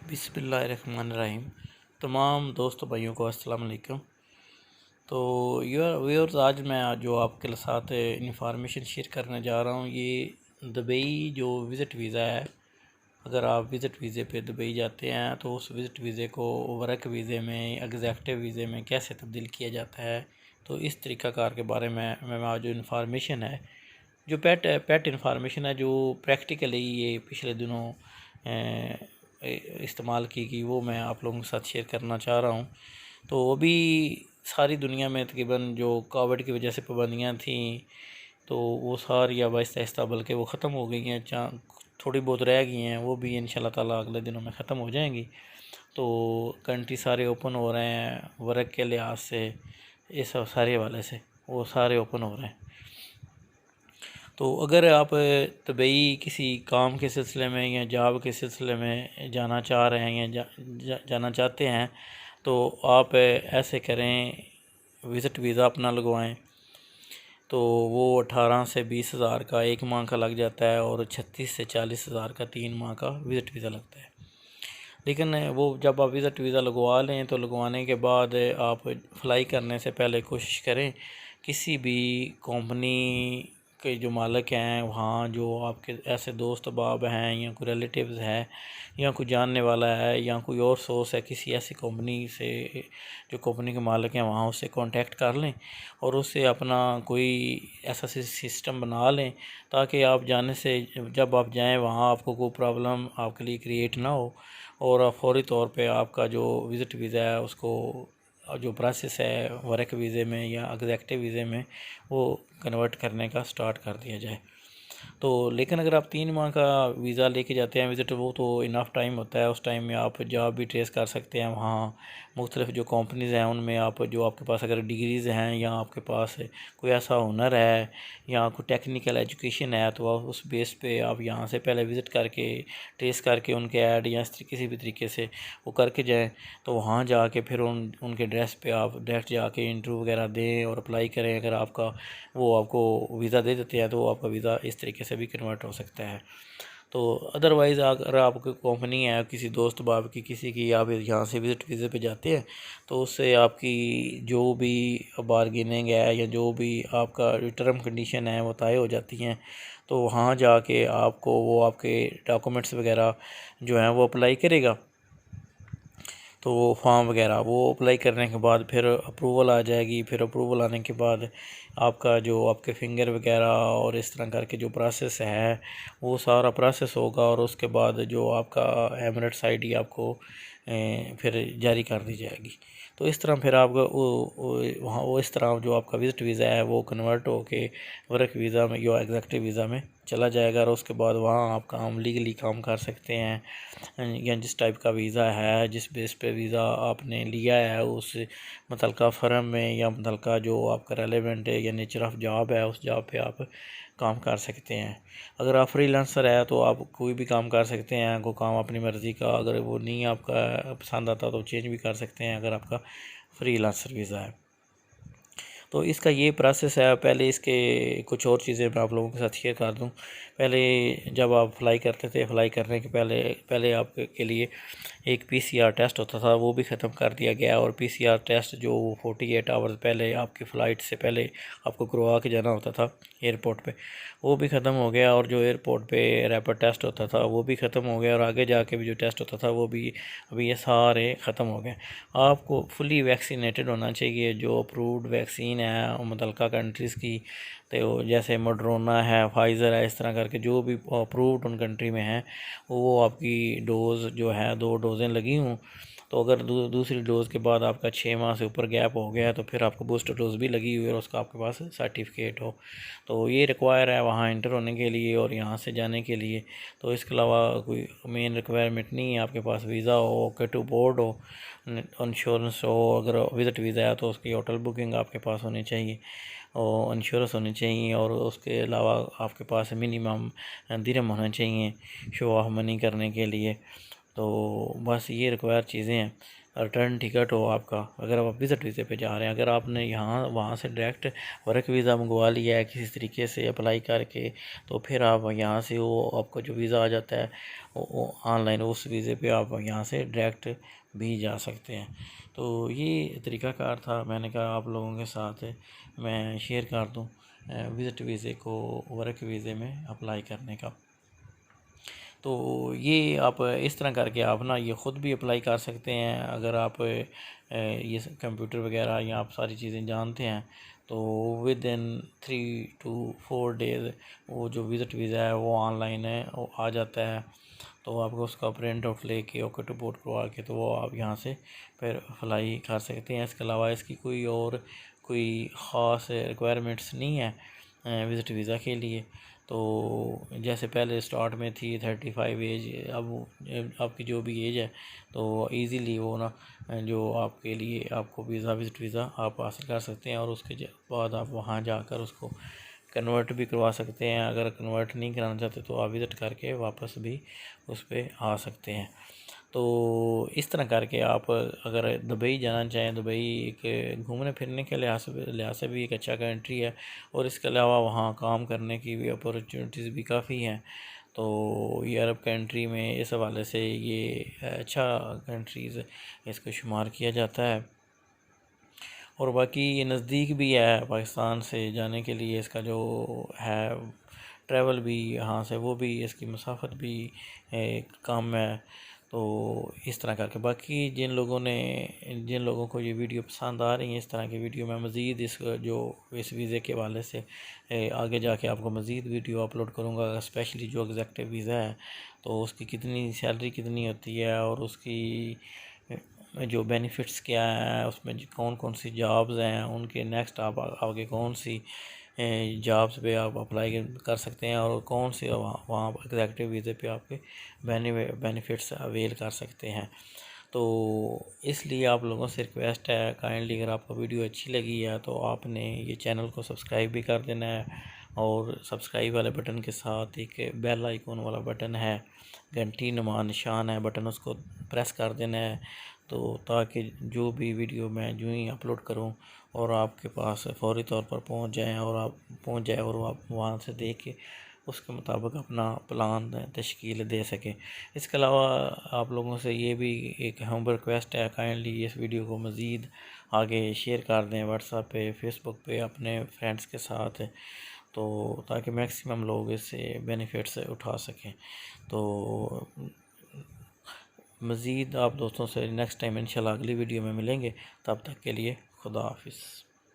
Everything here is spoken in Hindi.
बिस्मिल्लाहिर्रहमानिर्रहीम। तमाम दोस्तों भाइयों को अस्सलाम वालेकुम। तो व्यूअर्स, आज मैं जो आपके साथ इंफॉर्मेशन शेयर करने जा रहा हूँ, ये दुबई जो विज़िट वीज़ा है। अगर आप विज़िट वीज़े पे दुबई जाते हैं तो उस विज़िट वीज़े को वर्क वीज़े में, एग्जेक्टिव वीज़े में कैसे तब्दील किया जाता है, तो इस तरीक़ाकार के बारे में मैं आज जो इन्फॉर्मेशन है, जो पेट इन्फॉर्मेशन है, जो प्रैक्टिकली ये पिछले दिनों इस्तेमाल की गई, वो मैं आप लोगों के साथ शेयर करना चाह रहा हूँ। तो अभी सारी दुनिया में तकरीबन जो कोविड की वजह से पाबंदियाँ थी, तो वो सारी अब आहिस्ता आहिस्ता बल्कि वो ख़त्म हो गई हैं। थोड़ी बहुत रह गई हैं, वो भी इंशाल्लाह ताला अगले दिनों में ख़त्म हो जाएंगी। तो कंट्री सारे ओपन हो रहे हैं वर्क के लिहाज से, इस सारे हवाले से वो सारे ओपन हो रहे हैं। तो अगर आप दुबई किसी काम के सिलसिले में या जॉब के सिलसिले में जाना चाह रहे हैं या जाना चाहते हैं, तो आप ऐसे करें, विज़िट वीज़ा अपना लगवाएं। तो वो 18 से 20 हज़ार का 1 माह का लग जाता है और 36 से 40 हज़ार का 3 माह का विज़िट वीज़ा लगता है। लेकिन वो जब आप विज़िट वीज़ा लगवा लें तो लगवाने के बाद आप फ्लाई करने से पहले कोशिश करें किसी भी कंपनी के जो मालिक हैं वहाँ, जो आपके ऐसे दोस्त अहबाब हैं या कोई रिलेटिव्स है या कोई जानने वाला है या कोई और सोर्स है किसी ऐसी कंपनी से, जो कंपनी के मालिक हैं वहाँ, उससे कांटेक्ट कर लें और उससे अपना कोई ऐसा सिस्टम बना लें ताकि आप जाने से, जब आप जाएं वहाँ, आपको कोई प्रॉब्लम आपके लिए क्रिएट ना हो और फौरी तौर पे आपका जो विज़िट वीज़ा है उसको जो प्रोसेस है वर्क वीज़े में या एग्जेक्टिव वीज़े में, वो कन्वर्ट करने का स्टार्ट कर दिया जाए। तो लेकिन अगर आप 3 माह का वीज़ा लेके जाते हैं विज़िट, वो तो इनफ टाइम होता है। उस टाइम में आप जॉब भी ट्रेस कर सकते हैं वहाँ मुख्तलिफ़ जो कंपनीज़ हैं उनमें। आप जो आपके पास अगर डिग्रीज़ हैं या आपके पास कोई ऐसा हुनर है या कोई टेक्निकल एजुकेशन है, तो आप उस बेस पे आप यहाँ से पहले विज़िट करके ट्रेस करके उनके ऐड या किसी भी तरीके से वो करके जाएँ। तो वहाँ जाके फिर उनके एड्रेस पे आप डायरेक्ट जाके इंटरव्यू वगैरह दें और अप्लाई करें। अगर आपका वो आपको वीज़ा दे देते हैं तो आपका वीज़ा इस तरीके से भी कन्वर्ट हो सकता है। तो अदरवाइज़ अगर आपकी कंपनी है किसी दोस्त बाब की, किसी की, आप यहाँ से विज़िट वीज़े पे जाते हैं, तो उससे आपकी जो भी बारगेनिंग है या जो भी आपका टर्म कंडीशन है वो तय हो जाती हैं। तो वहाँ जाके आपको वो आपके डॉक्यूमेंट्स वगैरह जो हैं वो अप्लाई करेगा। तो वो फॉर्म वगैरह वो अप्लाई करने के बाद फिर अप्रूवल आ जाएगी। फिर अप्रूवल आने के बाद आपका जो आपके फिंगर वगैरह और इस तरह करके जो प्रोसेस है वो सारा प्रोसेस होगा और उसके बाद जो आपका एमिरेट्स आईडी आपको फिर जारी कर दी जाएगी। तो इस तरह फिर आपका वहाँ वो इस तरह जो आपका विज़िट वीज़ा है वो कन्वर्ट होके वर्क वीज़ा में या एग्जेक्टिव वीज़ा में चला जाएगा और उसके बाद वहाँ आप काम लीगली काम कर सकते हैं। या जिस टाइप का वीज़ा है, जिस बेस पे वीज़ा आपने लिया है, उस मुतलका फ़र्म में या मुतलका जो आपका रेलेवेंट है या नेचर ऑफ़ जॉब है, उस जॉब पे आप काम कर सकते हैं। अगर आप फ्रीलांसर है तो आप कोई भी काम कर सकते हैं, कोई काम अपनी मर्ज़ी का, अगर वो नहीं आपका पसंद आता तो चेंज भी कर सकते हैं अगर आपका फ्रीलांसर वीज़ा है। तो इसका ये प्रोसेस है। पहले इसके कुछ और चीज़ें मैं आप लोगों के साथ शेयर कर दूं। पहले जब आप फ्लाई करते थे, फ्लाई करने के पहले पहले आपके लिए एक पीसीआर टेस्ट होता था, वो भी ख़त्म कर दिया गया। और पीसीआर टेस्ट जो 48 आवर्स पहले आपकी फ़्लाइट से पहले आपको करवा के जाना होता था एयरपोर्ट पे, वो भी ख़त्म हो गया। और जो एयरपोर्ट पे रैपिड टेस्ट होता था वो भी ख़त्म हो गया। और आगे जाके भी जो टेस्ट होता था वो भी अभी ये सारे ख़त्म हो गए। आपको फुली वैक्सीनेटेड होना चाहिए। जो अप्रूव्ड वैक्सीन है मुतलका कंट्रीज़ की, तो जैसे मॉडर्ना है, फाइज़र है, इस तरह करके जो भी अप्रूव्ड उन कंट्री में है, वो आपकी डोज़ जो है 2 डोज़ें लगी हों। तो अगर दूसरी डोज़ के बाद आपका 6 माह से ऊपर गैप हो गया है तो फिर आपको बूस्टर डोज़ भी लगी हुई है और उसका आपके पास सर्टिफिकेट हो, तो ये रिक्वायर है वहाँ इंटर होने के लिए और यहाँ से जाने के लिए। तो इसके अलावा कोई मेन रिक्वायरमेंट नहीं है। आपके पास वीज़ा हो, K2 बोर्ड हो, इंश्योरेंस हो। अगर विज़िट वीज़ा है तो उसकी होटल बुकिंग आपके पास होनी चाहिए और इंश्योरेंस होनी चाहिए। और उसके अलावा आपके पास मिनिमम दिरहम होना चाहिए शो ऑफ मनी करने के लिए। तो बस ये रिक्वायर चीज़ें हैं। रिटर्न टिकट हो आपका, अगर आप विज़िट वीज़े पे जा रहे हैं, अगर आपने यहाँ वहाँ से डायरेक्ट वर्क वीज़ा मंगवा लिया है किसी तरीके से अप्लाई करके, तो फिर आप यहाँ से वो आपका जो वीज़ा आ जाता है वो ऑनलाइन उस वीज़े पे आप यहाँ से डायरेक्ट भी जा सकते हैं। तो ये तरीक़ाकार था, मैंने कहा आप लोगों के साथ मैं शेयर कर दूँ विज़िट वीज़े को वर्क वीज़े में अप्लाई करने का। तो ये आप इस तरह करके आप ना ये ख़ुद भी अप्लाई कर सकते हैं। अगर आप ये कंप्यूटर वगैरह या आप सारी चीज़ें जानते हैं, तो विद इन 3 to 4 डेज़ वो जो विज़िट वीज़ा है वो ऑनलाइन है, वो आ जाता है। तो आपको उसका प्रिंट आउट लेके ओके रिपोर्ट करवा के तो वो आप यहाँ से फिर अप्लाई कर सकते हैं। इसके अलावा इसकी कोई ख़ास रिक्वायरमेंट्स नहीं है विज़िट वीज़ा के लिए। तो जैसे पहले स्टार्ट में थी 35 एज, अब आपकी जो भी एज है तो इजीली वो ना जो आपके लिए आपको विज़िट वीज़ा आप हासिल कर सकते हैं, और उसके बाद आप वहाँ जाकर उसको कन्वर्ट भी करवा सकते हैं। अगर कन्वर्ट नहीं कराना चाहते तो आप विज़िट करके वापस भी उस पर आ सकते हैं। तो इस तरह करके आप अगर दुबई जाना चाहें, दुबई एक घूमने फिरने के लिहाज से भी एक अच्छा कंट्री है, और इसके अलावा वहाँ काम करने की भी अपॉर्चुनिटीज़ भी काफ़ी हैं। तो ये अरब कंट्री में इस हवाले से ये अच्छा कंट्रीज़ इसको शुमार किया जाता है। और बाकी ये नज़दीक भी है पाकिस्तान से जाने के लिए, इसका जो है ट्रैवल भी यहाँ से वो भी इसकी मसाफत भी कम है। तो इस तरह करके बाकी जिन लोगों को ये वीडियो पसंद आ रही है इस तरह की वीडियो, मैं मज़ीद इस वीज़े के हवाले से आगे जाके आपको मज़ीद वीडियो अपलोड करूँगा। स्पेशली जो एग्जेक्टिव वीज़ा है तो उसकी कितनी सैलरी कितनी होती है, और उसकी जो बेनिफिट्स क्या हैं, उसमें कौन कौन सी जॉब्स हैं, उनके नेक्स्ट आप आगे कौन सी जॉब्स पे आप अप्लाई कर सकते हैं, और कौन से वहाँ एग्जेक्टिव वीज़े पे आपके बेनिफिट्स अवेल कर सकते हैं। तो इसलिए आप लोगों से रिक्वेस्ट है काइंडली, अगर आपको वीडियो अच्छी लगी है तो आपने ये चैनल को सब्सक्राइब भी कर देना है, और सब्सक्राइब वाले बटन के साथ एक बेल आइकॉन वाला बटन है, घंटी नुमा निशान है बटन, उसको प्रेस कर देना है। तो ताकि जो भी वीडियो मैं जो ही अपलोड करूं और आपके पास फौरी तौर पर पहुंच जाए, और आप वहां से देख के उसके मुताबिक अपना प्लान तश्कील दे सकें। इसके अलावा आप लोगों से ये भी एक हम्बल रिक्वेस्ट है, काइंडली इस वीडियो को मज़ीद आगे शेयर कर दें व्हाट्सएप पे, फेसबुक पे अपने फ्रेंड्स के साथ, तो ताकि मैक्सिमम लोग इससे बेनिफिट्स उठा सकें। तो मज़ीद आप दोस्तों से नेक्स्ट टाइम इंशाल्लाह अगली वीडियो में मिलेंगे। तब तक के लिए खुदा हाफिज़।